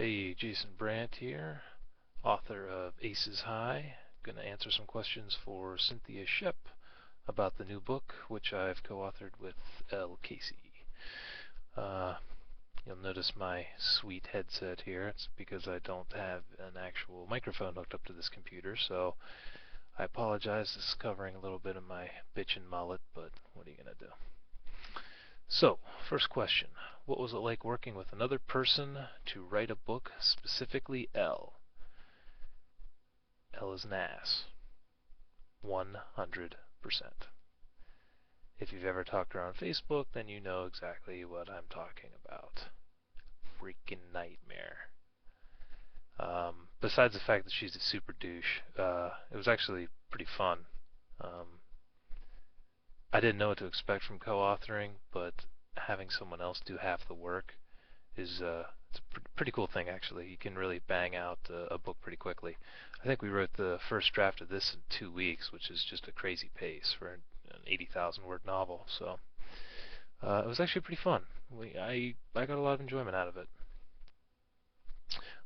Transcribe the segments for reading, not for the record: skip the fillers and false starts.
Hey, Jason Brant here, author of Aces High. Going to answer some questions for Cynthia Shepp about the new book, which I've co-authored with L. Casey. Uh, you'll notice my sweet headset here. It's because I don't have an actual microphone hooked up to this computer, so I apologize. This is covering a little bit of my bitchin' mullet, but what are you going to do? So, first question. What was it like working with another person to write a book, specifically L? L is an ass. 100%. If you've ever talked to her on Facebook, then you know exactly what I'm talking about. Freaking nightmare. Besides the fact that she's a super douche, it was actually pretty fun. I didn't know what to expect from co-authoring, but having someone else do half the work is it's a pretty cool thing, actually. You can really bang out a book pretty quickly. I think we wrote the first draft of this in 2 weeks, which is just a crazy pace for an 80,000 word novel. So it was actually pretty fun. I got a lot of enjoyment out of it.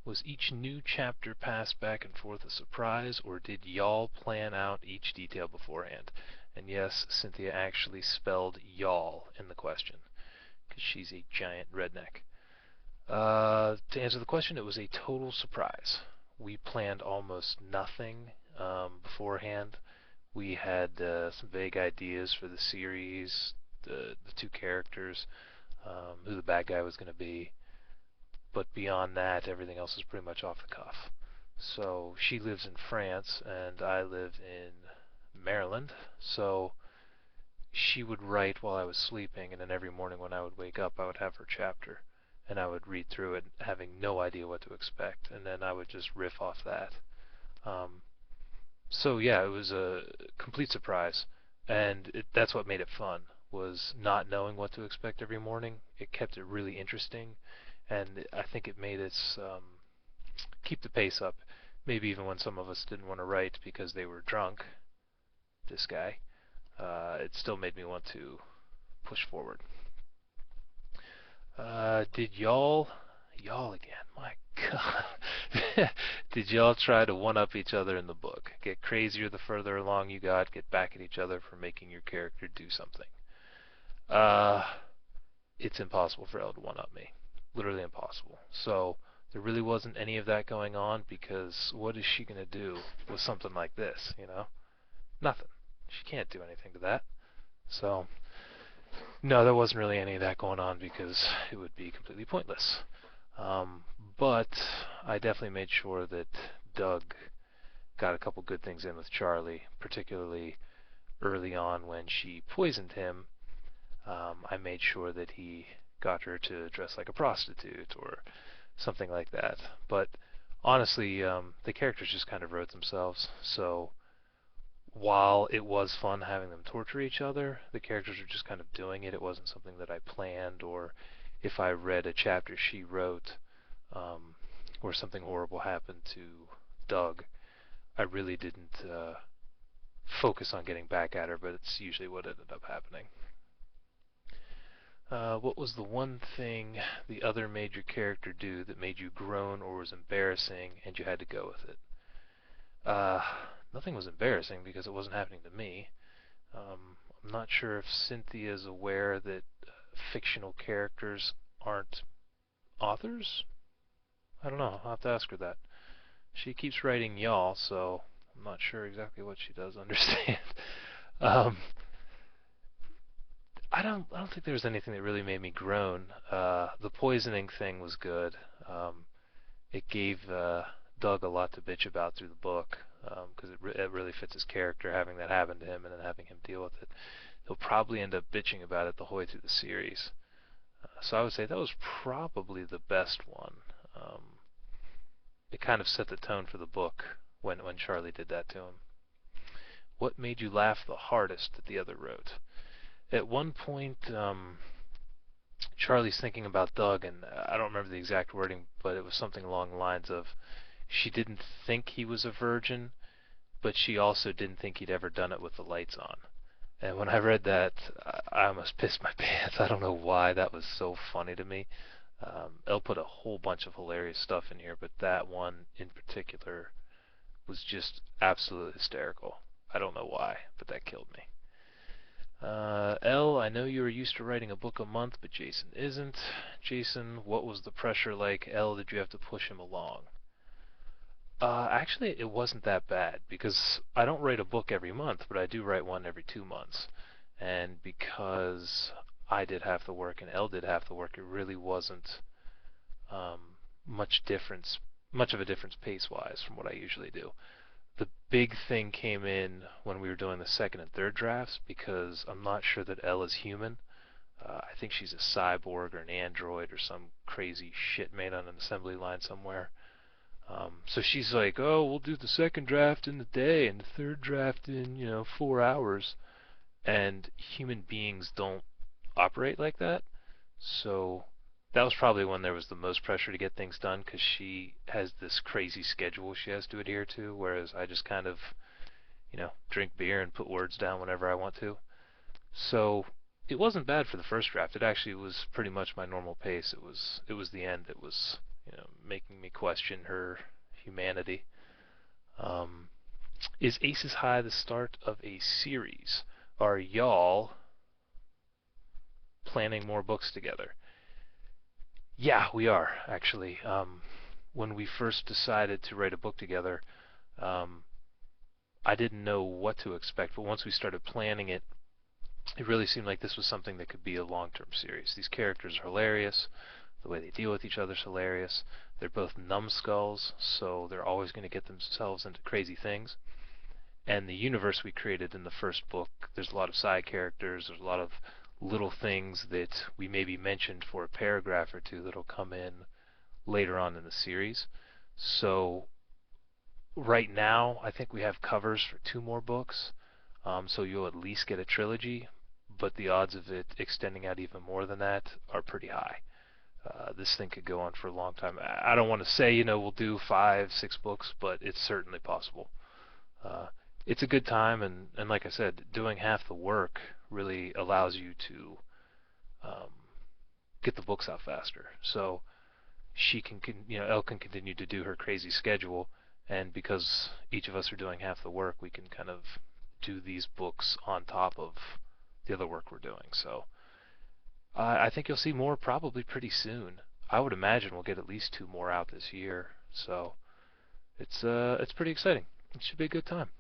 Was each new chapter passed back and forth a surprise, or did y'all plan out each detail beforehand? And yes, Cynthia actually spelled y'all in the question, because she's a giant redneck. To answer the question, it was a total surprise. We planned almost nothing beforehand. We had some vague ideas for the series, the two characters, who the bad guy was going to be, but beyond that, everything else is pretty much off the cuff. So she lives in France, and I live in Maryland, so she would write while I was sleeping, and then every morning when I would wake up, I would have her chapter, and I would read through it having no idea what to expect, and then I would just riff off that. So yeah, it was a complete surprise, and that's what made it fun, was not knowing what to expect every morning. It kept it really interesting, and I think it made us keep the pace up, maybe even when some of us didn't want to write because they were drunk, this guy. It still made me want to push forward. Did y'all again, my god, did y'all try to one-up each other in the book? Get crazier the further along you got, get back at each other for making your character do something? It's impossible for Elle to one-up me. Literally impossible. So there really wasn't any of that going on, because what is she going to do with something like this, you know? Nothing. She can't do anything to that. So no, there wasn't really any of that going on, because it would be completely pointless. But I definitely made sure that Doug got a couple good things in with Charlie, particularly early on when she poisoned him. I made sure that he got her to dress like a prostitute or something like that. But honestly, the characters just kind of wrote themselves, so while it was fun having them torture each other, the characters were just kind of doing it. It wasn't something that I planned, or if I read a chapter she wrote where something horrible happened to Doug, I really didn't focus on getting back at her, but it's usually what ended up happening. What was the one thing the other major character do that made you groan or was embarrassing and you had to go with it? Nothing was embarrassing because it wasn't happening to me. I'm not sure if Cynthia is aware that fictional characters aren't authors. I don't know. I'll have to ask her that. She keeps writing y'all, so I'm not sure exactly what she does understand. I don't think there was anything that really made me groan. The poisoning thing was good. It gave Doug a lot to bitch about through the book, because it really fits his character, having that happen to him and then having him deal with it. He'll probably end up bitching about it the whole way through the series. So I would say that was probably the best one. It kind of set the tone for the book when Charlie did that to him. What made you laugh the hardest that the other wrote? At one point, Charlie's thinking about Doug, and I don't remember the exact wording, but it was something along the lines of, she didn't think he was a virgin, but she also didn't think he'd ever done it with the lights on. And when I read that, I almost pissed my pants. I don't know why. That was so funny to me. Elle put a whole bunch of hilarious stuff in here, but that one in particular was just absolutely hysterical. I don't know why, but that killed me. L, I know you are used to writing a book a month, but Jason isn't. Jason, what was the pressure like? L, did you have to push him along? Actually, it wasn't that bad because I don't write a book every month, but I do write one every 2 months. And because I did half the work and Elle did half the work, it really wasn't um, much of a difference pace-wise from what I usually do. The big thing came in when we were doing the second and third drafts because I'm not sure that Elle is human. I think she's a cyborg or an android or some crazy shit made on an assembly line somewhere. So she's like, oh, we'll do the second draft in a day and the third draft in, 4 hours. And human beings don't operate like that. So that was probably when there was the most pressure to get things done because she has this crazy schedule she has to adhere to, whereas I just kind of, drink beer and put words down whenever I want to. So it wasn't bad for the first draft. It actually was pretty much my normal pace. It was the end that was, making me question her humanity. Um, is Aces High the start of a series? Are y'all planning more books together? Yeah, we are actually. When we first decided to write a book together, um, I didn't know what to expect, but once we started planning it, it really seemed like this was something that could be a long-term series. These characters are hilarious. The way they deal with each other is hilarious. They're both numbskulls, so they're always going to get themselves into crazy things. And the universe we created in the first book, there's a lot of side characters, there's a lot of little things that we maybe mentioned for a paragraph or two that'll come in later on in the series. So right now, I think we have covers for 2 more books, so you'll at least get a trilogy, but the odds of it extending out even more than that are pretty high. This thing could go on for a long time. I don't want to say, we'll do 5, 6 books, but it's certainly possible. Uh, it's a good time, and like I said, doing half the work really allows you to um, get the books out faster. So she can, Elle can continue to do her crazy schedule, and because each of us are doing half the work, we can kind of do these books on top of the other work we're doing. So I think you'll see more probably pretty soon. I would imagine we'll get at least 2 more out this year. So it's pretty exciting. It should be a good time.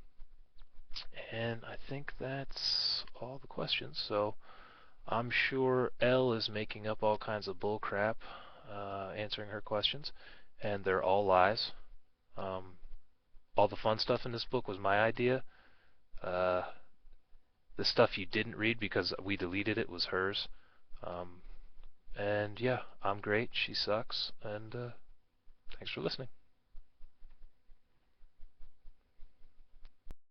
And I think that's all the questions. So I'm sure Elle is making up all kinds of bull crap answering her questions, and they're all lies. Um, all the fun stuff in this book was my idea. Uh, the stuff you didn't read because we deleted it was hers. Um, and yeah, I'm great. She sucks. And thanks for listening.